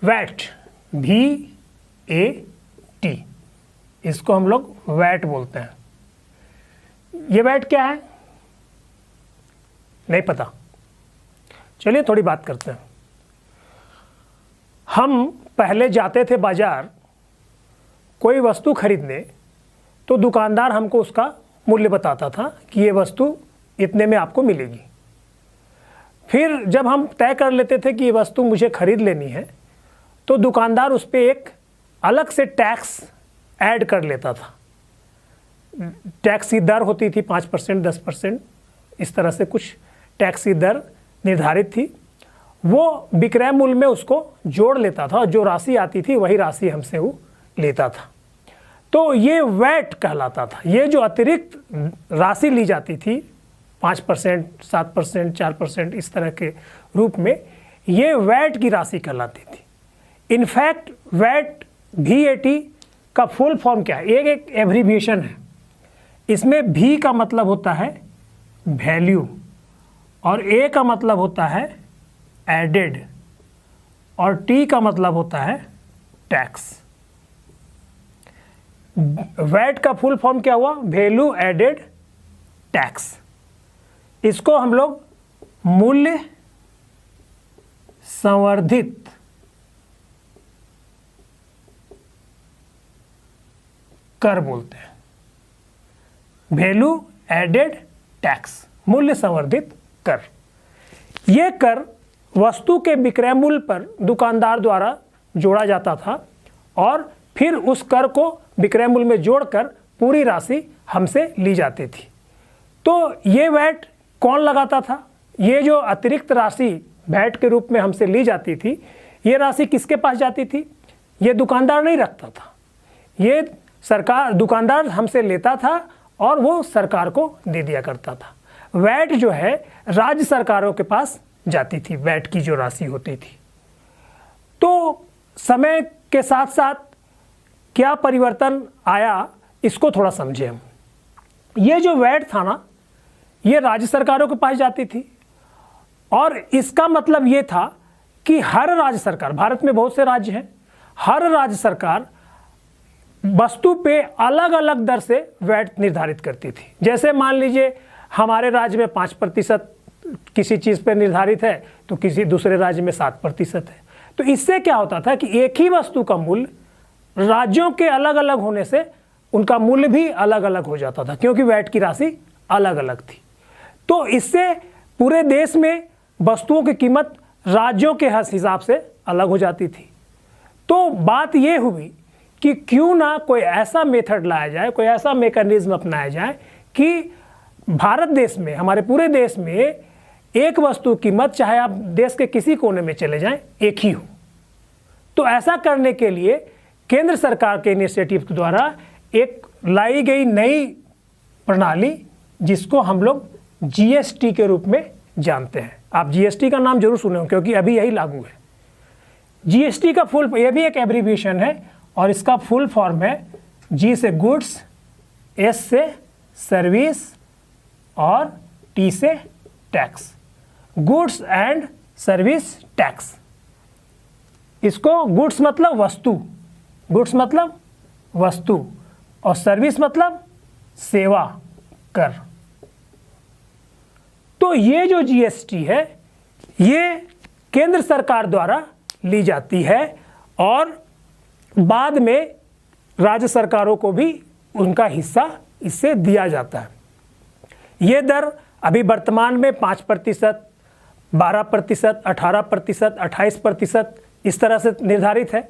VAT, VAT, इसको हम लोग वैट बोलते हैं। ये वैट क्या है नहीं पता, चलिए थोड़ी बात करते हैं। हम पहले जाते थे बाजार कोई वस्तु खरीदने, तो दुकानदार हमको उसका मूल्य बताता था कि ये वस्तु इतने में आपको मिलेगी। फिर जब हम तय कर लेते थे कि ये वस्तु मुझे खरीद लेनी है, तो दुकानदार उस पर एक अलग से टैक्स ऐड कर लेता था। टैक्स की दर होती थी 5%, 10%, इस तरह से कुछ टैक्स की दर निर्धारित थी। वो विक्रय मूल्य में उसको जोड़ लेता था और जो राशि आती थी वही राशि हमसे वो लेता था। तो ये वैट कहलाता था। ये जो अतिरिक्त राशि ली जाती थी 5%, 7%, 4% इस तरह के रूप में, ये वैट की राशि कहलाती थी। इनफैक्ट वैट, VAT का फुल फॉर्म क्या है? एक एब्रीविएशन है। इसमें V का मतलब होता है वैल्यू, और A का मतलब होता है एडेड, और T का मतलब होता है टैक्स। वैट का फुल फॉर्म क्या हुआ? Value added tax. इसको हम लोग मूल्य संवर्धित कर बोलते हैं। वैल्यू एडेड टैक्स, मूल्य संवर्धित कर। ये कर वस्तु के विक्रय मूल्य पर दुकानदार द्वारा जोड़ा जाता था और फिर उस कर को विक्रय मूल्य में जोड़कर पूरी राशि हमसे ली जाती थी। तो ये वैट कौन लगाता था? ये जो अतिरिक्त राशि वैट के रूप में हमसे ली जाती थी, ये राशि किसके पास जाती थी? ये दुकानदार नहीं रखता था, ये सरकार, दुकानदार हमसे लेता था और वो सरकार को दे दिया करता था। वैट जो है राज्य सरकारों के पास जाती थी, वैट की जो राशि होती थी। तो समय के साथ साथ क्या परिवर्तन आया, इसको थोड़ा समझें हम। ये जो वैट था ना, ये राज्य सरकारों के पास जाती थी, और इसका मतलब ये था कि हर राज्य सरकार, भारत में बहुत से राज्य हैं, हर राज्य सरकार वस्तु पे अलग अलग दर से वैट निर्धारित करती थी। जैसे मान लीजिए हमारे राज्य में 5% किसी चीज़ पे निर्धारित है, तो किसी दूसरे राज्य में 7% है। तो इससे क्या होता था कि एक ही वस्तु का मूल्य राज्यों के अलग अलग होने से उनका मूल्य भी अलग अलग हो जाता था, क्योंकि वैट की राशि अलग अलग थी। तो इससे पूरे देश में वस्तुओं की कीमत राज्यों के हिसाब से अलग हो जाती थी। तो बात यह हुई कि क्यों ना कोई ऐसा मेथड लाया जाए, कोई ऐसा मैकेनिज्म अपनाया जाए कि भारत देश में, हमारे पूरे देश में एक वस्तु की कीमत, चाहे आप देश के किसी कोने में चले जाएं, एक ही हो। तो ऐसा करने के लिए केंद्र सरकार के इनिशिएटिव के द्वारा एक लाई गई नई प्रणाली, जिसको हम लोग GST के रूप में जानते हैं। आप GST का नाम जरूर सुने हो, क्योंकि अभी यही लागू है। GST का फुल, यह भी एक एब्रीविएशन है, और इसका फुल फॉर्म है G से गुड्स, S से सर्विस और T से tax, goods and service tax. इसको गुड्स मतलब वस्तु, गुड्स मतलब वस्तु, और सर्विस मतलब सेवा कर। तो ये जो GST है, ये केंद्र सरकार द्वारा ली जाती है, और बाद में राज्य सरकारों को भी उनका हिस्सा इससे दिया जाता है। ये दर अभी वर्तमान में 5%, 12%, 18%, 28% इस तरह से निर्धारित है,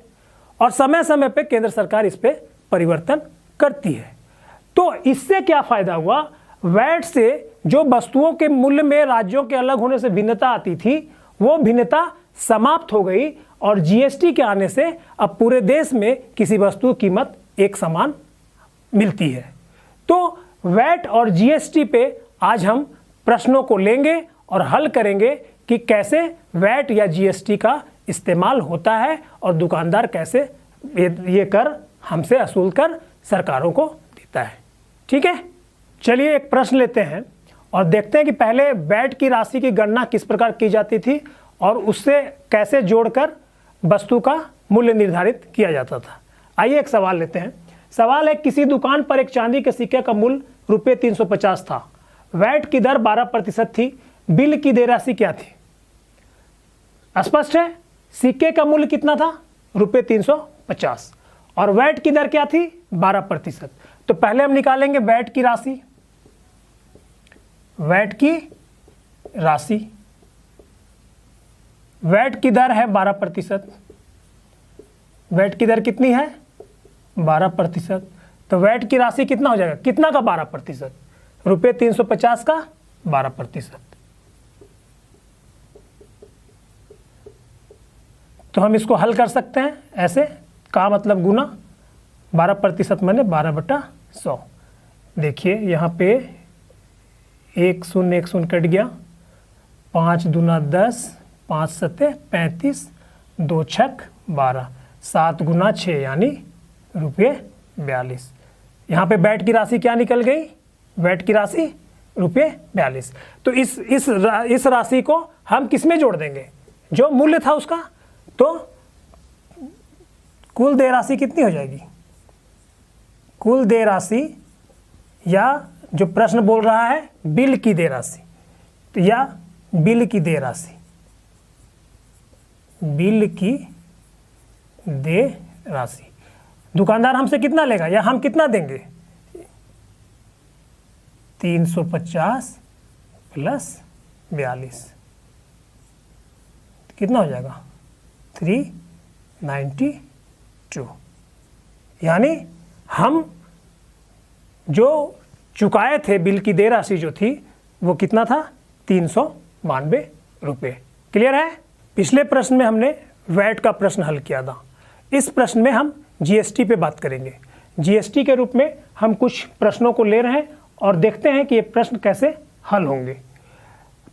और समय समय पे केंद्र सरकार इस पे परिवर्तन करती है। तो इससे क्या फ़ायदा हुआ? वैट से जो वस्तुओं के मूल्य में राज्यों के अलग होने से भिन्नता आती थी, वो भिन्नता समाप्त हो गई, और GST के आने से अब पूरे देश में किसी वस्तु की कीमत एक समान मिलती है। तो वैट और GST पे आज हम प्रश्नों को लेंगे और हल करेंगे कि कैसे वैट या GST का इस्तेमाल होता है, और दुकानदार कैसे ये कर हमसे असूल कर सरकारों को देता है। ठीक है, चलिए एक प्रश्न लेते हैं और देखते हैं कि पहले वैट की राशि की गणना किस प्रकार की जाती थी, और उससे कैसे जोड़कर वस्तु का मूल्य निर्धारित किया जाता था। आइए एक सवाल लेते हैं। सवाल है, किसी दुकान पर एक चांदी के सिक्के का मूल्य रुपये 350 था, वैट की दर 12% थी, बिल की देय राशि क्या थी? स्पष्ट है, सिक्के का मूल्य कितना था? रुपये 350 और वैट की दर क्या थी? 12%। तो पहले हम निकालेंगे वैट की राशि। वैट की राशि, वैट की दर है 12%। वैट की दर कितनी है? 12%। तो वैट की राशि कितना हो जाएगा? कितना का 12%? रुपये 350 का 12%। तो हम इसको हल कर सकते हैं ऐसे, का मतलब गुना 12% मैंने 12/100। देखिए यहाँ पे 1 शून्य 1 शून्य कट गया, 5 दूना 10, 5 सत्ते 35, 2 छक 12, 7 गुना 6 यानी रुपये 42। यहाँ पे वैट की राशि क्या निकल गई? वैट की राशि रुपये 42। तो इस राशि को हम किस में जोड़ देंगे? जो मूल्य था उसका। तो कुल देय राशि कितनी हो जाएगी? कुल देय राशि, या जो प्रश्न बोल रहा है बिल की देय राशि, तो या बिल की देय राशि, बिल की देय राशि दुकानदार हमसे कितना लेगा या हम कितना देंगे? 350 प्लस 42 कितना हो जाएगा? 392। यानी हम जो चुकाए थे बिल की देय राशि जो थी वो कितना था? 392 रुपये। क्लियर है? पिछले प्रश्न में हमने वैट का प्रश्न हल किया था। इस प्रश्न में हम जीएसटी पे बात करेंगे। जीएसटी के रूप में हम कुछ प्रश्नों को ले रहे हैं और देखते हैं कि ये प्रश्न कैसे हल होंगे।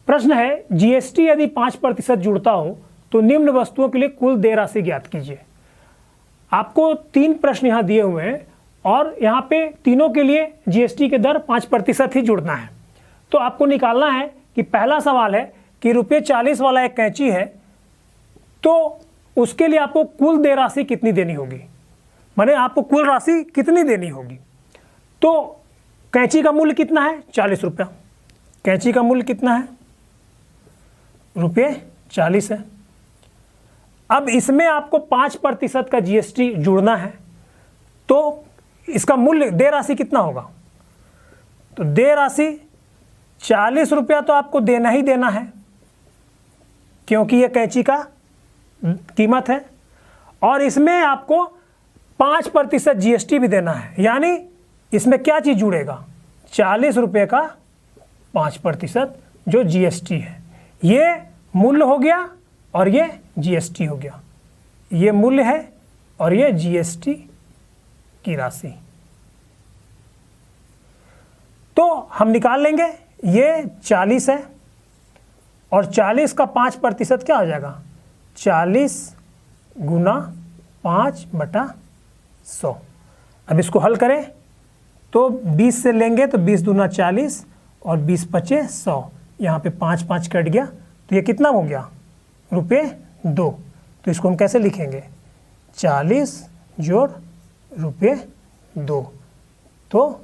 प्रश्न है, जीएसटी यदि 5% जुड़ता हो तो निम्न वस्तुओं के लिए कुल देय राशि ज्ञात कीजिए। आपको 3 प्रश्न यहाँ दिए हुए हैं और यहाँ पे तीनों के लिए जीएसटी के दर 5% ही जुड़ना है। तो आपको निकालना है कि पहला सवाल है कि रुपये 40 वाला एक कैंची है, तो उसके लिए आपको कुल देय राशि कितनी देनी होगी, माने आपको कुल राशि कितनी देनी होगी। तो कैंची का मूल्य कितना है? 40 रुपया। कैंची का मूल्य कितना है? रुपये 40 है। अब इसमें आपको 5% का जीएसटी जुड़ना है, तो इसका मूल्य देय राशि कितना होगा? तो देय राशि 40 रुपया तो आपको देना ही देना है, क्योंकि ये कैंची का कीमत है, और इसमें आपको 5% जीएसटी भी देना है। यानी इसमें क्या चीज़ जुड़ेगा? 40 रुपये का 5% जो जीएसटी है। ये मूल्य हो गया और ये जीएसटी हो गया। ये मूल्य है और ये जीएसटी की राशि। तो हम निकाल लेंगे, ये 40 है और 40 का 5% क्या हो जाएगा? 40 गुना 5/100। अब इसको हल करें तो 20 से लेंगे तो 20 दूना 40 और 20 पचे 100। यहाँ पे 5 5 कट गया, तो ये कितना हो गया? रुपये 2। तो इसको हम कैसे लिखेंगे? 40 जोड़ रुपये 2। तो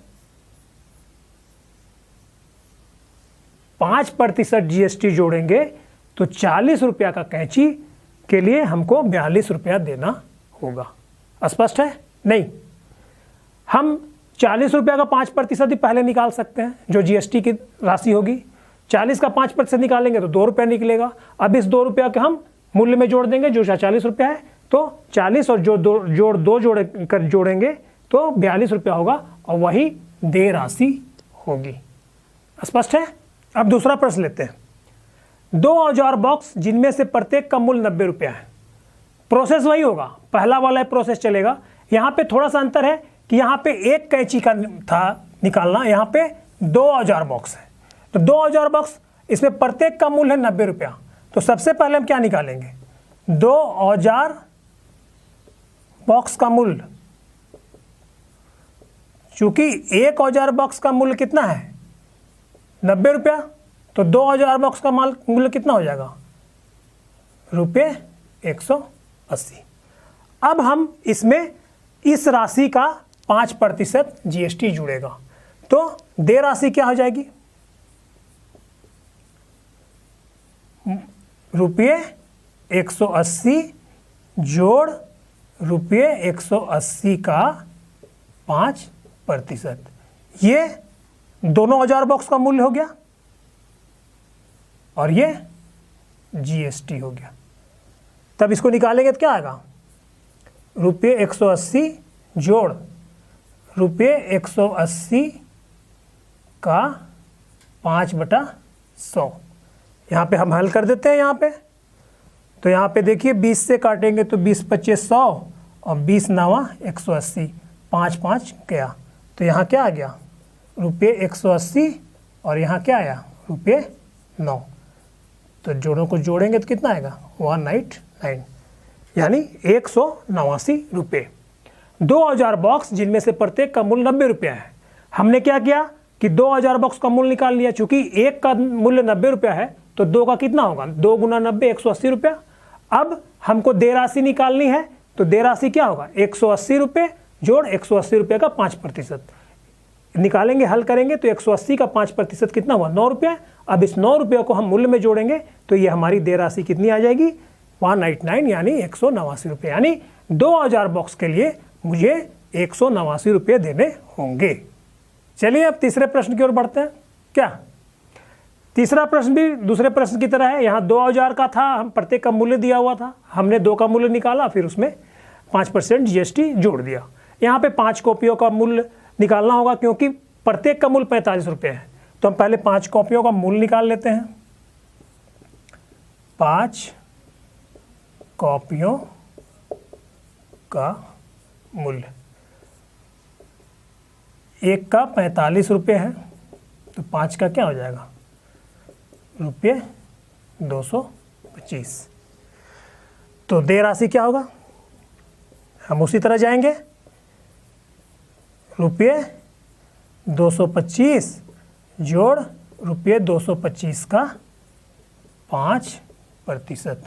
5% जीएसटी जोड़ेंगे तो 40 रुपया का कैंची के लिए हमको 42 रुपया देना होगा। स्पष्ट है? नहीं, हम 40 रुपया का 5% ही पहले निकाल सकते हैं, जो जीएसटी की राशि होगी। 40 का 5% निकालेंगे तो 2 रुपया निकलेगा। अब इस 2 रुपया के हम मूल्य में जोड़ देंगे जो 40 रुपया है, तो 40 और जो 2 जोड़ेंगे तो 42 रुपया होगा और वही देय राशि होगी। स्पष्ट है? अब दूसरा प्रश्न लेते हैं। 2 औजार बॉक्स जिनमें से प्रत्येक का मूल्य 90 रुपया है। प्रोसेस वही होगा, पहला वाला प्रोसेस चलेगा। यहाँ पे थोड़ा सा अंतर है कि यहाँ पे एक कैंची का था निकालना, यहाँ पे 2 औजार बॉक्स है। तो 2 औजार बॉक्स, इसमें प्रत्येक का मूल्य है 90 रुपया। तो सबसे पहले हम क्या निकालेंगे? 2 औजार बॉक्स का मूल्य, चूंकि एक औजार बॉक्स का मूल्य कितना है? 90 रुपया, तो 2 औजार बॉक्स का मूल्य कितना हो जाएगा? रुपये 120। 180। अब हम इसमें इस राशि का 5% GST जुड़ेगा, तो देय राशि क्या हो जाएगी? रुपये 180 जोड़ रुपये 180 का 5%, ये दोनों औजार बॉक्स का मूल्य हो गया और ये GST हो गया। तब इसको निकालेंगे तो क्या आएगा? रुपये 180 जोड़ रुपये 180 का 5/100। यहाँ पे हम हल कर देते हैं। यहाँ पे तो यहाँ पे देखिए 20 से काटेंगे तो 20 25 100 और 20 9 180, 5 5 गया, तो यहाँ क्या आ गया? रुपये 180 और यहाँ क्या आया? रुपये 9। तो जोड़ों को जोड़ेंगे तो कितना आएगा? 189, यानी 189 रुपये। 2 औजार बॉक्स जिनमें से प्रत्येक का मूल्य 90 रुपया है। हमने क्या किया कि 2 औजार बॉक्स का मूल्य निकाल लिया। चूंकि एक का मूल्य 90 रुपया है तो 2 का कितना होगा? 2 गुना 90 180 रुपया। अब हमको देय राशि निकालनी है, तो देय राशि क्या होगा? 180 रुपये जोड़ 180 रुपये का 5% निकालेंगे, हल करेंगे तो 180 का 5% कितना हुआ? 9 रुपये। अब इस 9 रुपये को हम मूल्य में जोड़ेंगे तो ये हमारी देय राशि कितनी आ जाएगी? 189, यानी 189 रुपये। यानी 2 औजार बॉक्स के लिए मुझे 189 रुपये देने होंगे। चलिए अब तीसरे प्रश्न की ओर बढ़ते हैं। क्या तीसरा प्रश्न भी दूसरे प्रश्न की तरह है। यहाँ 2 औजार का था, हम प्रत्येक का मूल्य दिया हुआ था, हमने 2 का मूल्य निकाला, फिर उसमें 5% GST जोड़ दिया। यहाँ पे 5 कॉपियों का मूल्य निकालना होगा क्योंकि प्रत्येक का मूल्य 45 रुपये है। तो हम पहले 5 कॉपियों का मूल्य निकाल लेते हैं। 5 कॉपियों का मूल्य, एक का 45 रुपये है, तो 5 का क्या हो जाएगा? रुपये 225। तो देय राशि क्या होगा? हम उसी तरह जाएंगे, रुपये 225 जोड़ रुपये 225 का 5%।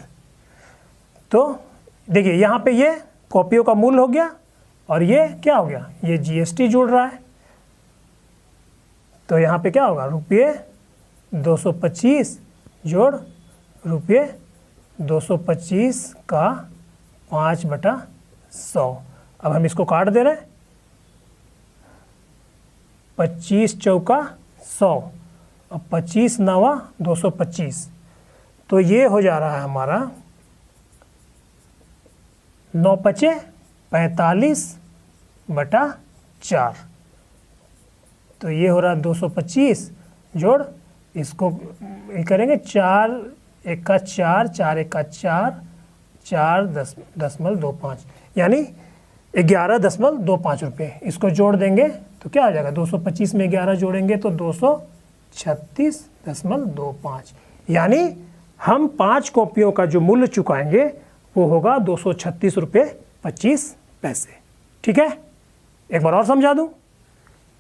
तो देखिए यहाँ पे ये कॉपियों का मूल्य हो गया और ये क्या हो गया? ये GST जुड़ रहा है। तो यहाँ पे क्या होगा? रुपये 225 जोड़ रुपये 225 का 5/100। अब हम इसको काट दे रहे हैं। 25 चौका 100 और 25 9 225, तो ये हो जा रहा है हमारा 9 5 45/4। तो ये हो रहा है 225 जोड़ इसको करेंगे 4 1 का 4 4 1 का 4 4 10.25, यानी 11.25 रुपये। इसको जोड़ देंगे तो क्या आ जाएगा? 225 में 11 जोड़ेंगे तो 236.25, यानी हम 5 कॉपियों का जो मूल्य चुकाएंगे वो होगा 236 रुपये 25 पैसे। ठीक है, एक बार और समझा दूं।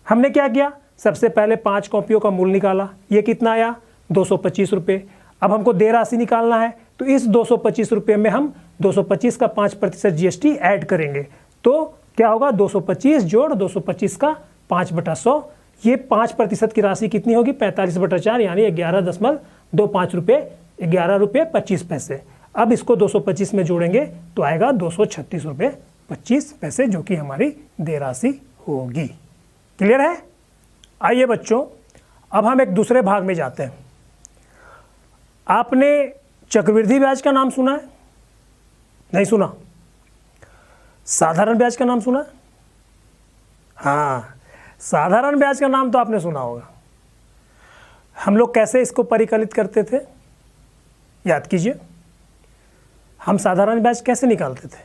हमने क्या किया? सबसे पहले 5 कॉपियों का मूल्य निकाला, ये कितना आया? 225 रुपये। अब हमको देय राशि निकालना है, तो इस 225 रुपये में हम 225 का 5% GST ऐड करेंगे, तो क्या होगा? 225 जोड़ 225 का 5/100। ये 5% की राशि कितनी होगी? 45/4, यानी 11.25 रुपये, 11 रुपये 25 पैसे। अब इसको 225 में जोड़ेंगे तो आएगा 236 रुपये 25 पैसे, जो कि हमारी देय राशि होगी। क्लियर है? आइए बच्चों, अब हम एक दूसरे भाग में जाते हैं। आपने चक्रवृद्धि ब्याज का नाम सुना है? नहीं सुना? साधारण ब्याज का नाम सुना है? हाँ, साधारण ब्याज का नाम तो आपने सुना होगा। हम लोग कैसे इसको परिकलित करते थे? याद कीजिए, हम साधारण ब्याज कैसे निकालते थे?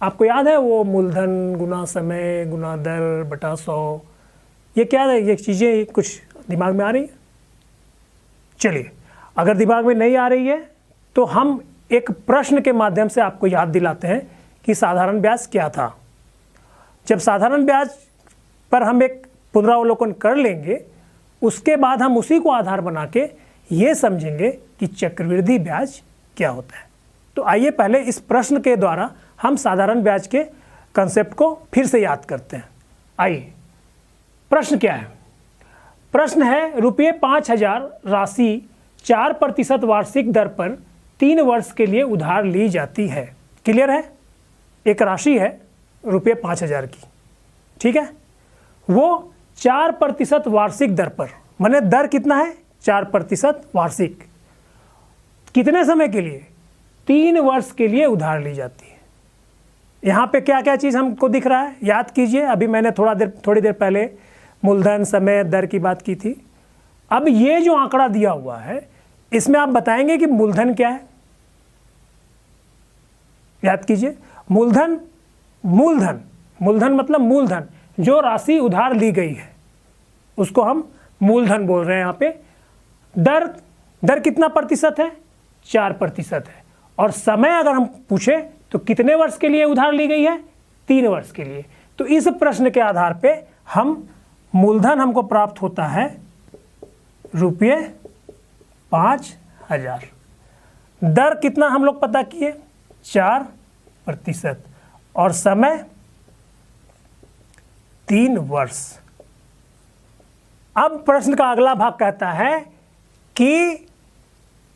आपको याद है? वो मूलधन गुना समय गुना दर बटा 100। ये क्या है? ये चीज़ें कुछ दिमाग में आ रही है? चलिए, अगर दिमाग में नहीं आ रही है तो हम एक प्रश्न के माध्यम से आपको याद दिलाते हैं कि साधारण ब्याज क्या था। जब साधारण ब्याज पर हम एक पुनरावलोकन कर लेंगे, उसके बाद हम उसी को आधार बना के ये समझेंगे कि चक्रवृद्धि ब्याज क्या होता है। तो आइए पहले इस प्रश्न के द्वारा हम साधारण ब्याज के कंसेप्ट को फिर से याद करते हैं। आइए, प्रश्न क्या है? प्रश्न है रुपये 5,000 राशि 4% वार्षिक दर पर 3 वर्ष के लिए उधार ली जाती है। क्लियर है? एक राशि है रुपये 5,000 की, ठीक है, वो 4% वार्षिक दर पर, माने दर कितना है? 4% वार्षिक। कितने समय के लिए? 3 वर्ष के लिए उधार ली जाती है। यहाँ पे क्या क्या चीज़ हमको दिख रहा है? याद कीजिए, अभी मैंने थोड़ी देर पहले मूलधन, समय, दर की बात की थी। अब ये जो आंकड़ा दिया हुआ है इसमें आप बताएंगे कि मूलधन क्या है। याद कीजिए, मूलधन मतलब मूलधन, जो राशि उधार ली गई है उसको हम मूलधन बोल रहे हैं। यहाँ पे दर कितना प्रतिशत है? 4% है। और समय अगर हम पूछे तो कितने वर्ष के लिए उधार ली गई है? 3 वर्ष के लिए। तो इस प्रश्न के आधार पे हम मूलधन हमको प्राप्त होता है रुपये 5,000। दर कितना हम लोग पता किए? 4%। और समय 3 वर्ष। अब प्रश्न का अगला भाग कहता है कि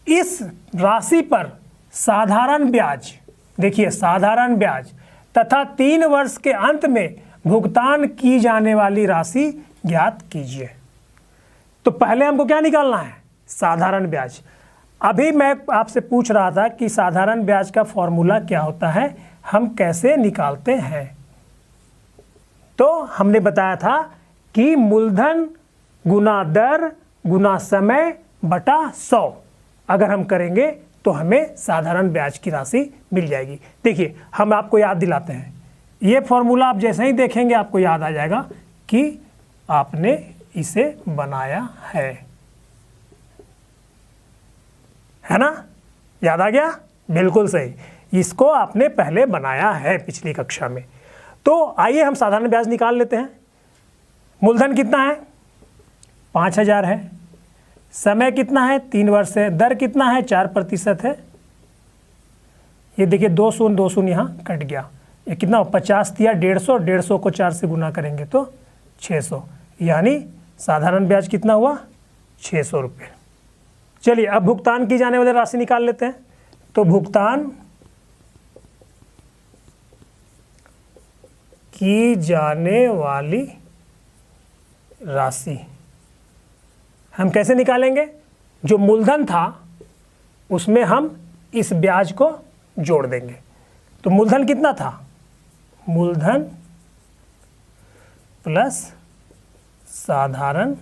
इस राशि पर साधारण ब्याज, देखिए साधारण ब्याज तथा 3 वर्ष के अंत में भुगतान की जाने वाली राशि ज्ञात कीजिए। तो पहले हमको क्या निकालना है? साधारण ब्याज। अभी मैं आपसे पूछ रहा था कि साधारण ब्याज का फॉर्मूला क्या होता है, हम कैसे निकालते हैं। तो हमने बताया था कि मूलधन गुना दर गुना समय बटा 100 अगर हम करेंगे तो हमें साधारण ब्याज की राशि मिल जाएगी। देखिए, हम आपको याद दिलाते हैं, ये फॉर्मूला आप जैसे ही देखेंगे आपको याद आ जाएगा कि आपने इसे बनाया है ना? याद आ गया? बिल्कुल सही, इसको आपने पहले बनाया है पिछली कक्षा में। तो आइए हम साधारण ब्याज निकाल लेते हैं। मूलधन कितना है? 5,000 है। समय कितना है? 3 वर्ष है। दर कितना है? 4% है। ये देखिए 2 शून्य यहाँ कट गया। ये कितना? 50 दिया 150, 150 को 4 से गुना करेंगे तो 600, यानी साधारण ब्याज कितना हुआ? 600 रुपये। चलिए अब भुगतान की जाने वाली राशि निकाल लेते हैं। तो भुगतान की जाने वाली राशि हम कैसे निकालेंगे? जो मूलधन था उसमें हम इस ब्याज को जोड़ देंगे। तो मूलधन कितना था? मूलधन प्लस साधारण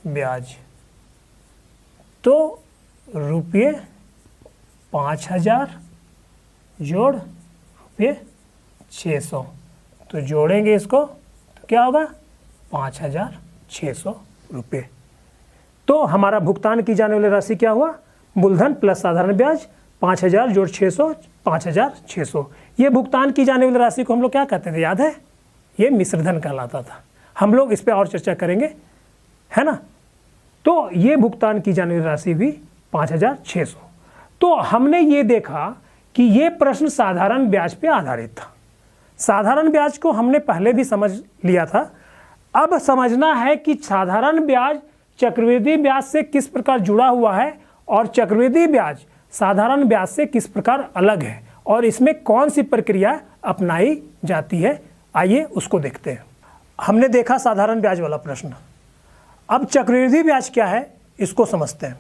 ब्याज, तो रुपये 5,000 जोड़ रुपये 600, तो जोड़ेंगे इसको तो क्या होगा? 5,600 रुपये। तो हमारा भुगतान की जाने वाली राशि क्या हुआ? मूलधन प्लस साधारण ब्याज 5,000 जोड़ 600, 5,600। ये भुगतान की जाने वाली राशि को हम लोग क्या कहते थे, याद है? ये मिश्रधन कहलाता था। हम लोग इस पर और चर्चा करेंगे, है ना? तो ये भुगतान की जाने वाली राशि भी 5,600। तो हमने ये देखा कि ये प्रश्न साधारण ब्याज पे आधारित था। साधारण ब्याज को हमने पहले भी समझ लिया था। अब समझना है कि साधारण ब्याज चक्रवृद्धि ब्याज से किस प्रकार जुड़ा हुआ है और चक्रवृद्धि ब्याज साधारण ब्याज से किस प्रकार अलग है और इसमें कौन सी प्रक्रिया अपनाई जाती है। आइए उसको देखते हैं। हमने देखा साधारण ब्याज वाला प्रश्न। अब चक्रवृद्धि ब्याज क्या है इसको समझते हैं।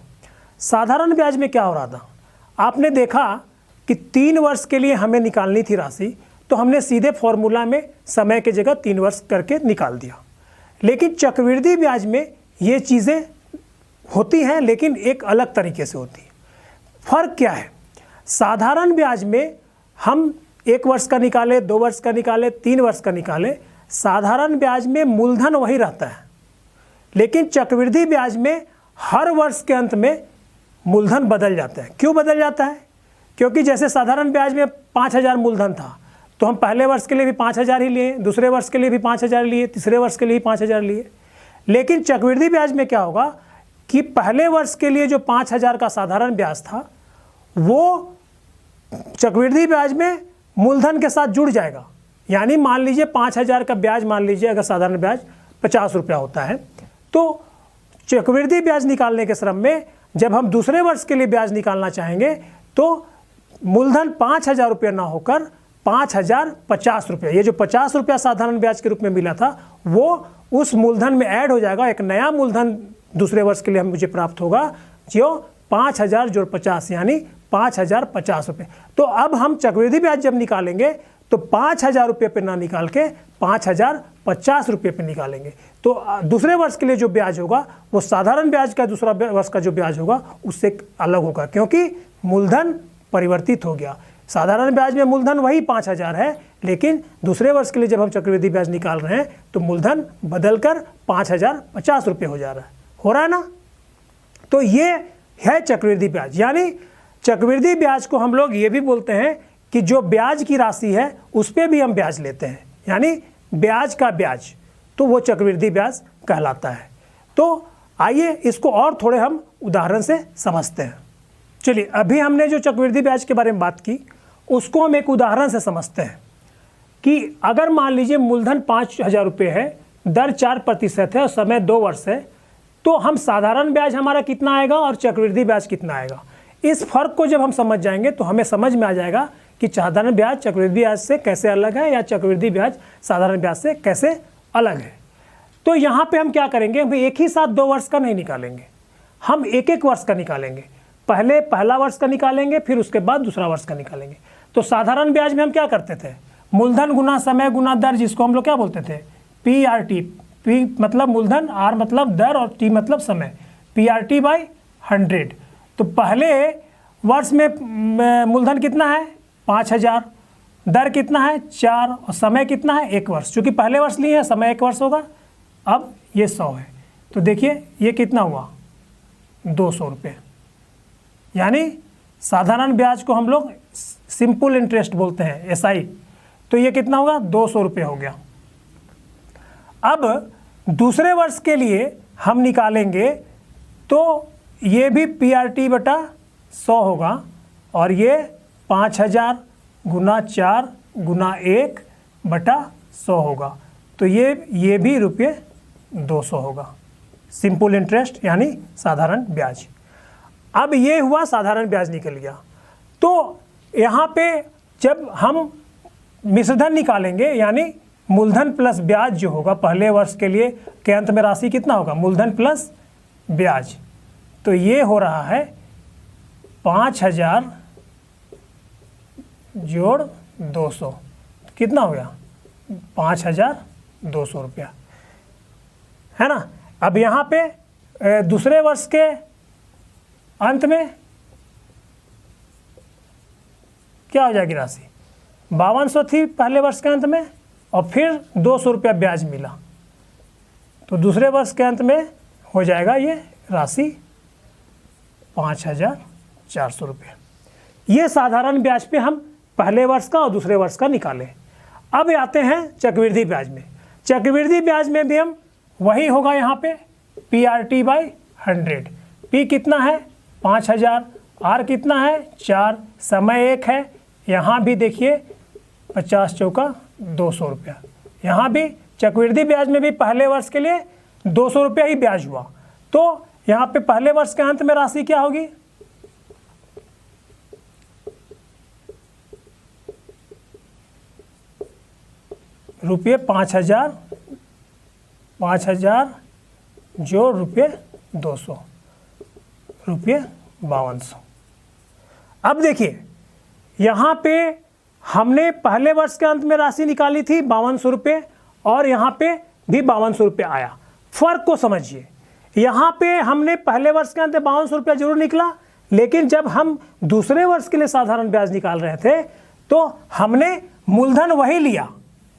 साधारण ब्याज में क्या हो रहा था? आपने देखा कि 3 वर्ष के लिए हमें निकालनी थी राशि, तो हमने सीधे फॉर्मूला में समय के जगह 3 वर्ष करके निकाल दिया। लेकिन चक्रवृद्धि ब्याज में ये चीज़ें होती हैं, लेकिन एक अलग तरीके से होती है। फर्क क्या है? साधारण ब्याज में हम 1 वर्ष का निकाले, 2 वर्ष का निकाले, 3 वर्ष का निकाले, साधारण ब्याज में मूलधन वही रहता है। लेकिन चक्रवृद्धि ब्याज में हर वर्ष के अंत में मूलधन बदल जाता है। क्यों बदल जाता है? क्योंकि जैसे साधारण ब्याज में 5,000 मूलधन था, तो हम पहले वर्ष के लिए भी 5,000 ही लिए, दूसरे वर्ष के लिए भी 5,000 लिए, तीसरे वर्ष के लिए भी 5,000 लिए। लेकिन चक्रवृद्धि ब्याज में क्या होगा कि पहले वर्ष के लिए जो 5,000 का साधारण ब्याज था वो चक्रवृद्धि ब्याज में मूलधन के साथ जुड़ जाएगा। यानी मान लीजिए 5,000 का ब्याज, मान लीजिए अगर साधारण ब्याज 50 रुपया होता है, तो चक्रवृद्धि ब्याज निकालने के क्रम में जब हम दूसरे वर्ष के लिए ब्याज निकालना चाहेंगे तो मूलधन 5,000 रुपया ना होकर 5,050 रुपया, ये जो 50 रुपया साधारण ब्याज के रूप में मिला था वो उस मूलधन में ऐड हो जाएगा। एक नया मूलधन दूसरे वर्ष के लिए मुझे प्राप्त होगा जो 5,000 जोड़ 50 यानी 5,050 रुपये। तो अब हम चक्रवृद्धि ब्याज जब निकालेंगे तो 5,000 रुपये पे ना निकाल के 5,050 रुपये पे निकालेंगे। तो दूसरे वर्ष के लिए जो ब्याज होगा वो साधारण ब्याज का दूसरा वर्ष का जो ब्याज होगा उससे अलग होगा, क्योंकि मूलधन परिवर्तित हो गया। साधारण ब्याज में मूलधन वही 5,000 है, लेकिन दूसरे वर्ष के लिए जब हम चक्रवृद्धि ब्याज निकाल रहे हैं तो मूलधन बदलकर 5,050 रुपये हो जा रहा है, हो रहा है ना। तो ये है चक्रवृद्धि ब्याज। यानी चक्रवृद्धि ब्याज को हम लोग ये भी बोलते हैं कि जो ब्याज की राशि है उस पर भी हम ब्याज लेते हैं, यानी ब्याज का ब्याज, तो वो चक्रवृद्धि ब्याज कहलाता है। तो आइए इसको और थोड़े हम उदाहरण से समझते हैं। चलिए, अभी हमने जो चक्रवृद्धि ब्याज के बारे में बात की उसको हम एक उदाहरण से समझते हैं कि अगर मान लीजिए मूलधन 5,000 रुपये है, दर 4% है और समय 2 वर्ष है, तो हम साधारण ब्याज हमारा कितना आएगा और चक्रवृद्धि ब्याज कितना आएगा। इस फर्क को जब हम समझ जाएंगे तो हमें समझ में आ जाएगा कि साधारण ब्याज चक्रवृद्धि ब्याज से कैसे अलग है या चक्रवृद्धि ब्याज साधारण ब्याज से कैसे अलग है। तो यहाँ पे हम क्या करेंगे, हम एक ही साथ 2 वर्ष का नहीं निकालेंगे, हम एक एक वर्ष का निकालेंगे। पहले पहला वर्ष का निकालेंगे, फिर उसके बाद दूसरा वर्ष का निकालेंगे। तो साधारण ब्याज में हम क्या करते थे, मूलधन गुना समय गुना दर, जिसको हम लोग क्या बोलते थे, PRT। P मतलब मूलधन, R मतलब दर और T मतलब समय, PRT/100। तो पहले वर्ष में मूलधन कितना है 5,000, दर कितना है 4 और समय कितना है 1 वर्ष। चूँकि पहले वर्ष लिए हैं समय 1 वर्ष होगा। अब ये 100 है, तो देखिए ये कितना हुआ 200 रुपये। यानी साधारण ब्याज को हम लोग सिंपल इंटरेस्ट बोलते हैं, SI। तो ये कितना होगा 200 रुपये हो गया। अब दूसरे वर्ष के लिए हम निकालेंगे तो ये भी PRT/100 होगा और ये 5,000 गुना 4 गुना 1/100 होगा। तो ये भी रुपये 200 होगा, सिंपल इंटरेस्ट यानी साधारण ब्याज। अब ये हुआ साधारण ब्याज निकल गया। तो यहाँ पे जब हम मिश्रधन निकालेंगे यानी मूलधन प्लस ब्याज जो होगा पहले वर्ष के लिए के अंत में राशि कितना होगा, मूलधन प्लस ब्याज। तो ये हो रहा है 5,000 जोड़ 200, कितना हो गया 5,200 रुपया, है ना। अब यहाँ पे दूसरे वर्ष के अंत में क्या हो जाएगी राशि, 5200 थी पहले वर्ष के अंत में और फिर 200 रुपया ब्याज मिला, तो दूसरे वर्ष के अंत में हो जाएगा ये राशि 5,400 रुपये। ये साधारण ब्याज पे हम पहले वर्ष का और दूसरे वर्ष का निकाले। अब आते हैं चक्रवृद्धि ब्याज में। चक्रवृद्धि ब्याज में भी हम वही होगा, यहाँ पे PRT/100। P कितना है 5,000, R कितना है 4, समय 1 है। यहाँ भी देखिए 50 चौका 200 रुपया। यहाँ भी चक्रवृद्धि ब्याज में भी पहले वर्ष के लिए 200 रुपया ही ब्याज हुआ। तो यहाँ पे पहले वर्ष के अंत में राशि क्या होगी, रुपये 5,000 जोड़ रुपये 200, रुपये 5200। अब देखिए यहाँ पे हमने पहले वर्ष के अंत में राशि निकाली थी 5200 रुपये और यहाँ पे भी 5200 रुपये आया। फर्क को समझिए, यहाँ पे हमने पहले वर्ष के अंत में 5200 रुपया जरूर निकला, लेकिन जब हम दूसरे वर्ष के लिए साधारण ब्याज निकाल रहे थे तो हमने मूलधन वही लिया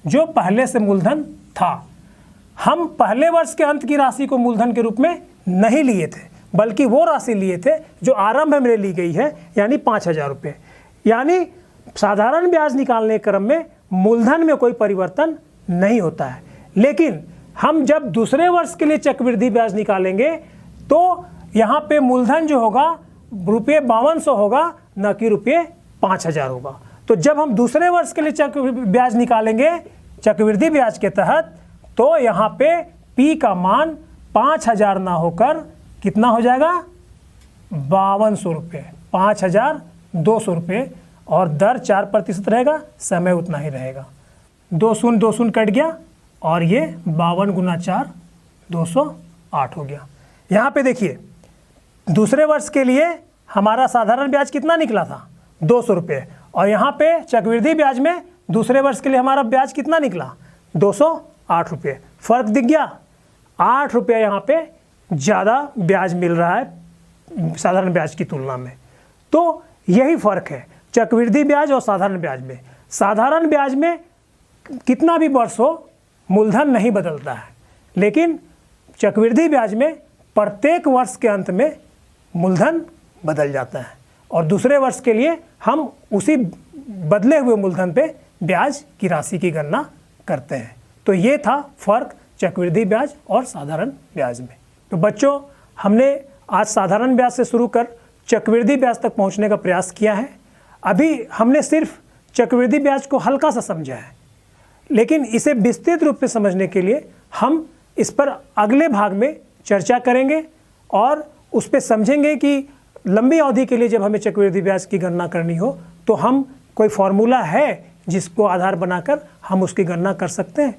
जो पहले से मूलधन था। हम पहले वर्ष के अंत की राशि को मूलधन के रूप में नहीं लिए थे, बल्कि वो राशि लिए थे जो आरंभ में ली गई है, यानी 5,000 रुपये। यानी साधारण ब्याज निकालने के क्रम में मूलधन में कोई परिवर्तन नहीं होता है, लेकिन हम जब दूसरे वर्ष के लिए चक्रवृद्धि ब्याज निकालेंगे तो यहाँ पे मूलधन जो होगा रुपये 5200 होगा न कि रुपये 5,000 होगा। तो जब हम दूसरे वर्ष के लिए चक्रवृद्धि ब्याज निकालेंगे चक्रवृद्धि ब्याज के तहत, तो यहाँ पे P का मान 5,000 ना होकर कितना हो जाएगा, 5200 रुपये, 5,200 रुपये, और दर 4% रहेगा, समय उतना ही रहेगा। 2 शून्य कट गया और ये 52 गुना 4 208 हो गया। यहाँ पे देखिए दूसरे वर्ष के लिए हमारा साधारण ब्याज कितना निकला था, 200 रुपये, और यहाँ पे चक्रवृद्धि ब्याज में दूसरे वर्ष के लिए हमारा ब्याज कितना निकला, 208 रुपये। फ़र्क दिख गया, 8 रुपये यहाँ पे ज़्यादा ब्याज मिल रहा है साधारण ब्याज की तुलना में। तो यही फ़र्क है चक्रवृद्धि ब्याज और साधारण ब्याज में। साधारण ब्याज में कितना भी वर्ष हो मूलधन नहीं बदलता है, लेकिन चक्रवृद्धि ब्याज में प्रत्येक वर्ष के अंत में मूलधन बदल जाता है, और दूसरे वर्ष के लिए हम उसी बदले हुए मूलधन पे ब्याज की राशि की गणना करते हैं। तो ये था फ़र्क चक्रवृद्धि ब्याज और साधारण ब्याज में। तो बच्चों, हमने आज साधारण ब्याज से शुरू कर चक्रवृद्धि ब्याज तक पहुंचने का प्रयास किया है। अभी हमने सिर्फ चक्रवृद्धि ब्याज को हल्का सा समझा है, लेकिन इसे विस्तृत रूप में समझने के लिए हम इस पर अगले भाग में चर्चा करेंगे और उस पर समझेंगे कि लंबी अवधि के लिए जब हमें चक्रवृद्धि ब्याज की गणना करनी हो तो हम कोई फॉर्मूला है जिसको आधार बनाकर हम उसकी गणना कर सकते हैं,